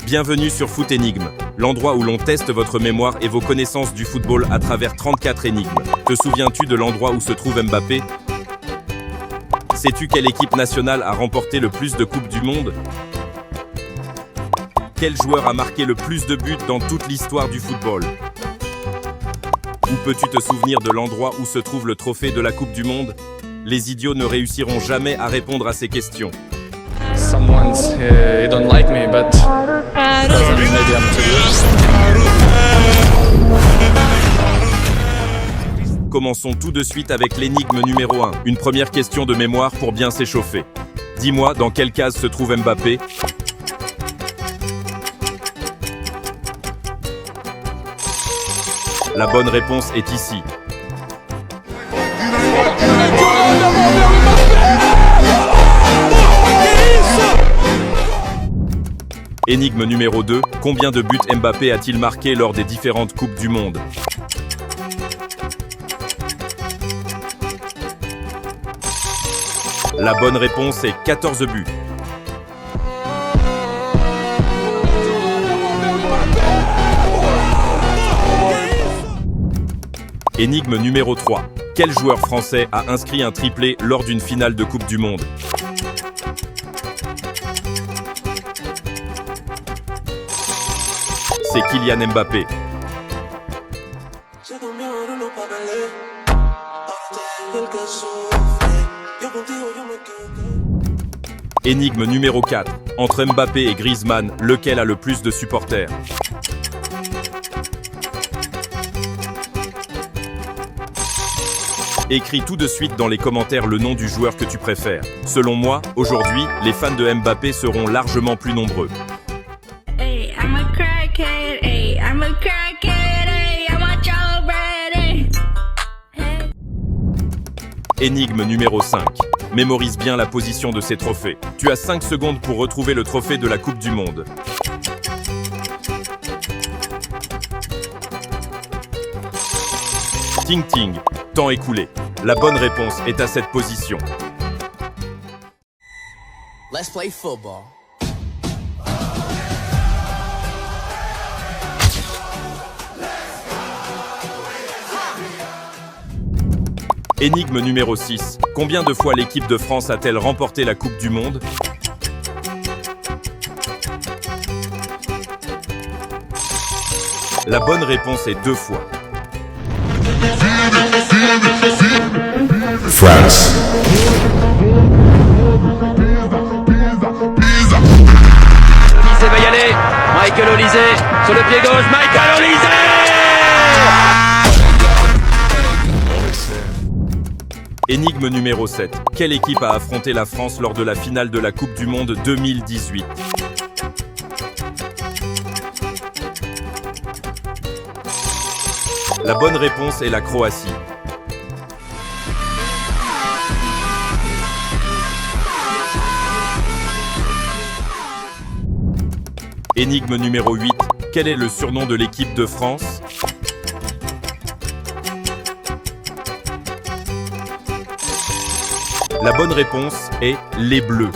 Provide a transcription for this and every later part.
Bienvenue sur Foot Énigme, l'endroit où l'on teste votre mémoire et vos connaissances du football à travers 34 énigmes. Te souviens-tu de l'endroit où se trouve Mbappé? Sais-tu quelle équipe nationale a remporté le plus de Coupes du Monde? Quel joueur a marqué le plus de buts dans toute l'histoire du football? Ou peux-tu te souvenir de l'endroit où se trouve le trophée de la Coupe du Monde? Les idiots ne réussiront jamais à répondre à ces questions. Someone he don't like me, but doesn't maybe I'm too good. Commençons tout de suite avec l'énigme numéro 1. Une première question de mémoire pour bien s'échauffer. Dis-moi, dans quelle case se trouve Mbappé? La bonne réponse est ici. Énigme numéro 2. Combien de buts Mbappé a-t-il marqué lors des différentes Coupes du Monde? La bonne réponse est 14 buts. Énigme numéro 3. Quel joueur français a inscrit un triplé lors d'une finale de Coupe du Monde? C'est Kylian Mbappé. Énigme numéro 4. Entre Mbappé et Griezmann, lequel a le plus de supporters? Écris tout de suite dans les commentaires le nom du joueur que tu préfères. Selon moi, aujourd'hui, les fans de Mbappé seront largement plus nombreux. Hey, I'm a crackhead, hey, I'm a crackhead, hey, I want your bread, hey. Énigme numéro 5. Mémorise bien la position de ces trophées. Tu as 5 secondes pour retrouver le trophée de la Coupe du Monde. Ting ting, temps écoulé. La bonne réponse est à cette position. Let's play football. Énigme numéro 6. Combien de fois l'équipe de France a-t-elle remporté la Coupe du Monde? La bonne réponse est 2 fois. France. Olysée va y aller. Michael Olysée sur le pied gauche. Michael Olysée. Énigme numéro 7. Quelle équipe a affronté la France lors de la finale de la Coupe du Monde 2018? La bonne réponse est la Croatie. Énigme numéro 8. Quel est le surnom de l'équipe de France? La bonne réponse est les Bleus.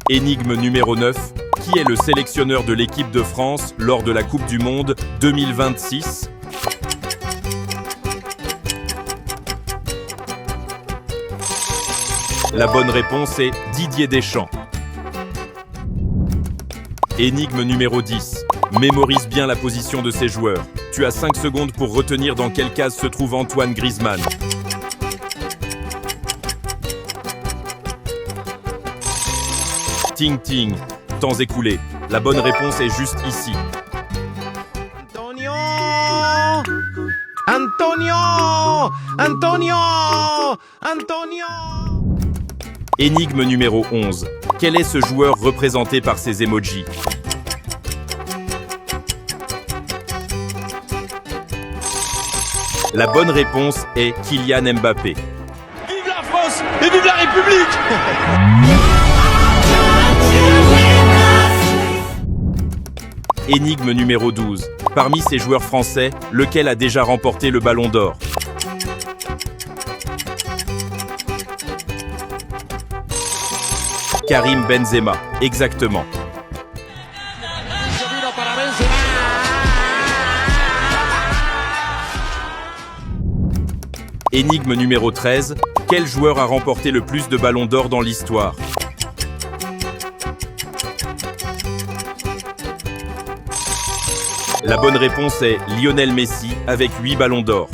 Énigme numéro 9. Qui est le sélectionneur de l'équipe de France lors de la Coupe du Monde 2026? La bonne réponse est Didier Deschamps. Énigme numéro 10. Mémorise bien la position de ces joueurs. Tu as 5 secondes pour retenir dans quelle case se trouve Antoine Griezmann. Ting ting, temps écoulé. La bonne réponse est juste ici. Antonio! Antonio! Antonio! Antonio! Énigme numéro 11. Quel est ce joueur représenté par ces emojis? La bonne réponse est Kylian Mbappé. Vive la France et vive la République! Énigme numéro 12. Parmi ces joueurs français, lequel a déjà remporté le Ballon d'Or? Karim Benzema. Exactement. Énigme numéro 13. Quel joueur a remporté le plus de ballons d'or dans l'histoire? La bonne réponse est Lionel Messi avec 8 ballons d'or.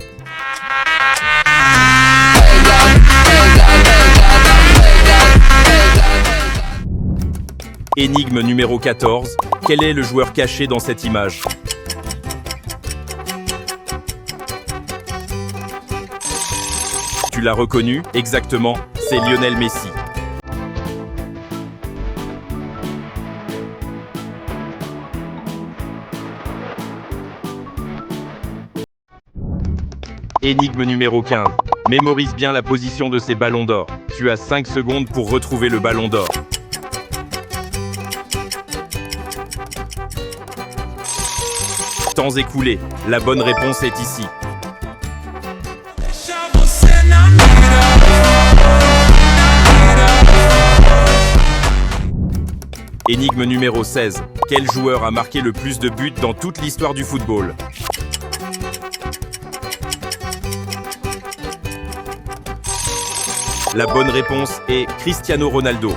Énigme numéro 14. Quel est le joueur caché dans cette image? Tu l'as reconnu? Exactement, c'est Lionel Messi. Énigme numéro 15. Mémorise bien la position de ces ballons d'or. Tu as 5 secondes pour retrouver le ballon d'or. Temps écoulé. La bonne réponse est ici. Énigme numéro 16. Quel joueur a marqué le plus de buts dans toute l'histoire du football? La bonne réponse est Cristiano Ronaldo.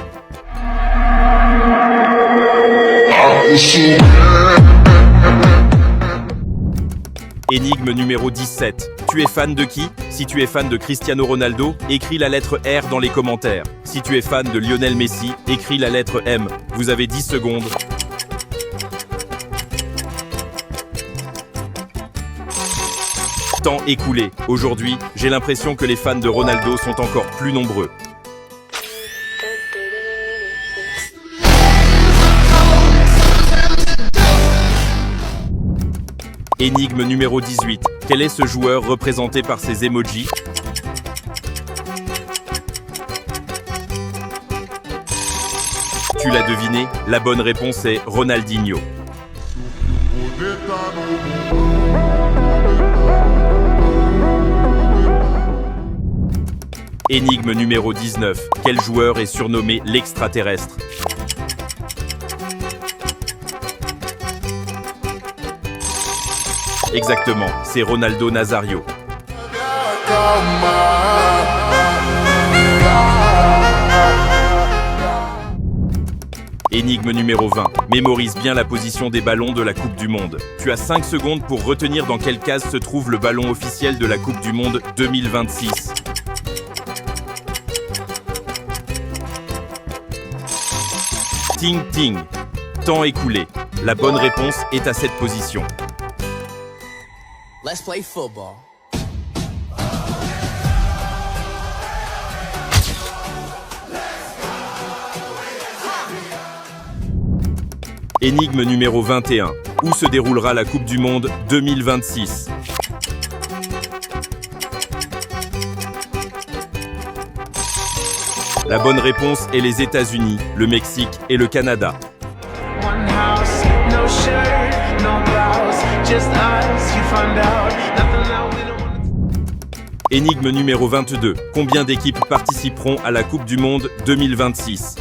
Énigme numéro 17. Tu es fan de qui? Si tu es fan de Cristiano Ronaldo, écris la lettre R dans les commentaires. Si tu es fan de Lionel Messi, écris la lettre M. Vous avez 10 secondes. Temps écoulé. Aujourd'hui, j'ai l'impression que les fans de Ronaldo sont encore plus nombreux. Énigme numéro 18. Quel est ce joueur représenté par ces emojis? Tu l'as deviné, la bonne réponse est Ronaldinho. Énigme numéro 19. Quel joueur est surnommé l'extraterrestre? Exactement, c'est Ronaldo Nazario. Énigme numéro 20. Mémorise bien la position des ballons de la Coupe du Monde. Tu as 5 secondes pour retenir dans quelle case se trouve le ballon officiel de la Coupe du Monde 2026. Ting ting. Temps écoulé. La bonne réponse est à cette position. Let's play football. Énigme numéro 21. Où se déroulera la Coupe du Monde 2026? La bonne réponse est les États-Unis, le Mexique et le Canada. One house, no shirt, no blouse, just us, you find out, nothing that we don't wanna... Énigme numéro 22. Combien d'équipes participeront à la Coupe du Monde 2026?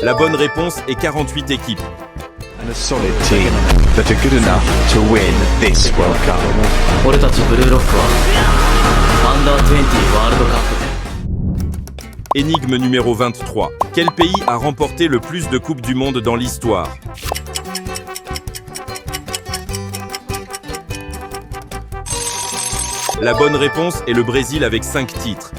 La bonne réponse est 48 équipes. And a solid team that are good enough to win this World Cup. 俺たちブルーロックはアンダー20ワールドカップで Énigme numéro 23. Quel pays a remporté le plus de Coupes du Monde dans l'histoire? La bonne réponse est le Brésil avec 5 titres.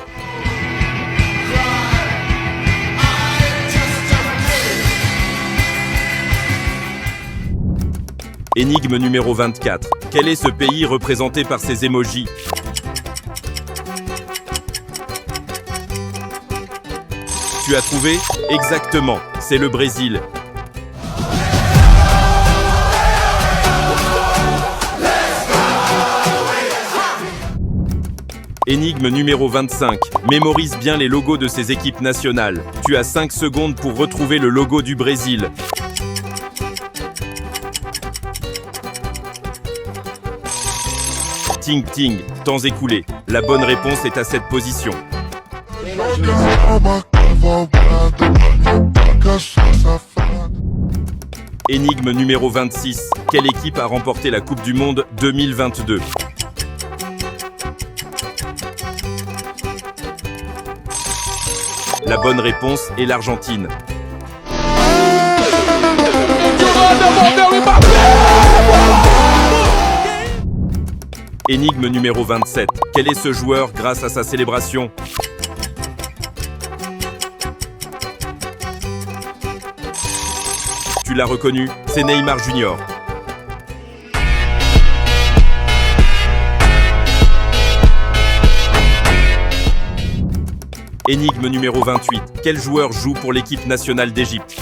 Énigme numéro 24. Quel est ce pays représenté par ces emojis? Tu as trouvé? Exactement, c'est le Brésil. Énigme numéro 25. Mémorise bien les logos de ces équipes nationales. Tu as 5 secondes pour retrouver le logo du Brésil. Ting Ting, temps écoulé. La bonne réponse est à cette position. Énigme numéro 26. Quelle équipe a remporté la Coupe du Monde 2022? La bonne réponse est l'Argentine. Énigme numéro 27. Quel est ce joueur grâce à sa célébration? Tu l'as reconnu, c'est Neymar Junior. Énigme numéro 28. Quel joueur joue pour l'équipe nationale d'Égypte?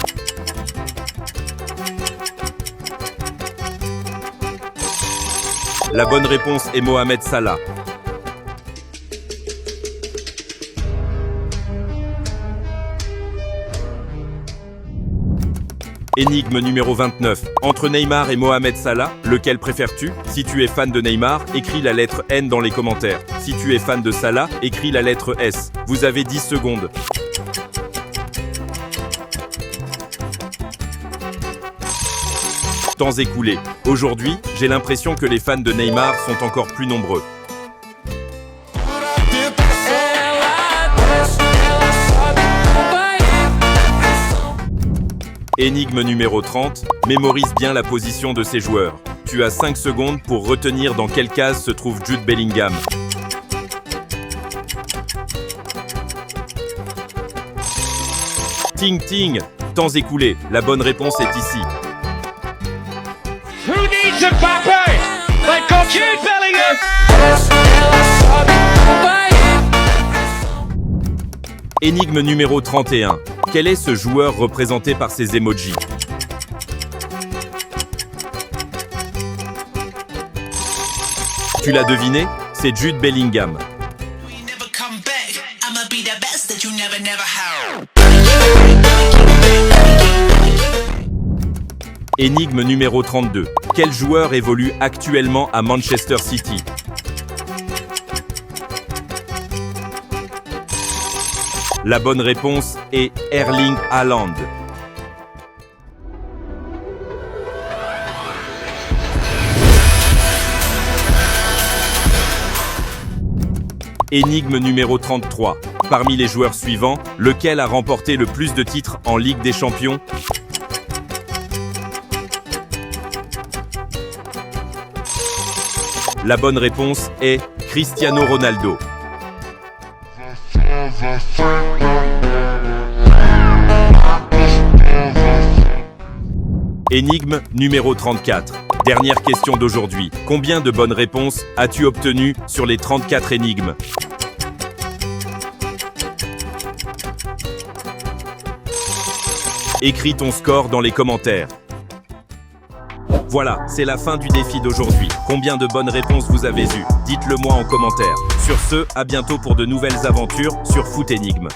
La bonne réponse est Mohamed Salah. Énigme numéro 29. Entre Neymar et Mohamed Salah, lequel préfères-tu? Si tu es fan de Neymar, écris la lettre N dans les commentaires. Si tu es fan de Salah, écris la lettre S. Vous avez 10 secondes. Temps écoulé. Aujourd'hui, j'ai l'impression que les fans de Neymar sont encore plus nombreux. Énigme numéro 30. Mémorise bien la position de ces joueurs. Tu as 5 secondes pour retenir dans quelle case se trouve Jude Bellingham. Ting Ting, temps écoulé. La bonne réponse est ici. Who needs Mbappé? They've got Jude Bellingham. Énigme numéro 31. Quel est ce joueur représenté par ces emojis? Tu l'as deviné? C'est Jude Bellingham. Énigme numéro 32. Quel joueur évolue actuellement à Manchester City? La bonne réponse est Erling Haaland. Énigme numéro 33. Parmi les joueurs suivants, lequel a remporté le plus de titres en Ligue des Champions? La bonne réponse est Cristiano Ronaldo. Énigme numéro 34. Dernière question d'aujourd'hui. Combien de bonnes réponses as-tu obtenues sur les 34 énigmes? Écris ton score dans les commentaires. Voilà, c'est la fin du défi d'aujourd'hui. Combien de bonnes réponses vous avez eues? Dites-le moi en commentaire. Sur ce, à bientôt pour de nouvelles aventures sur Foot Énigme.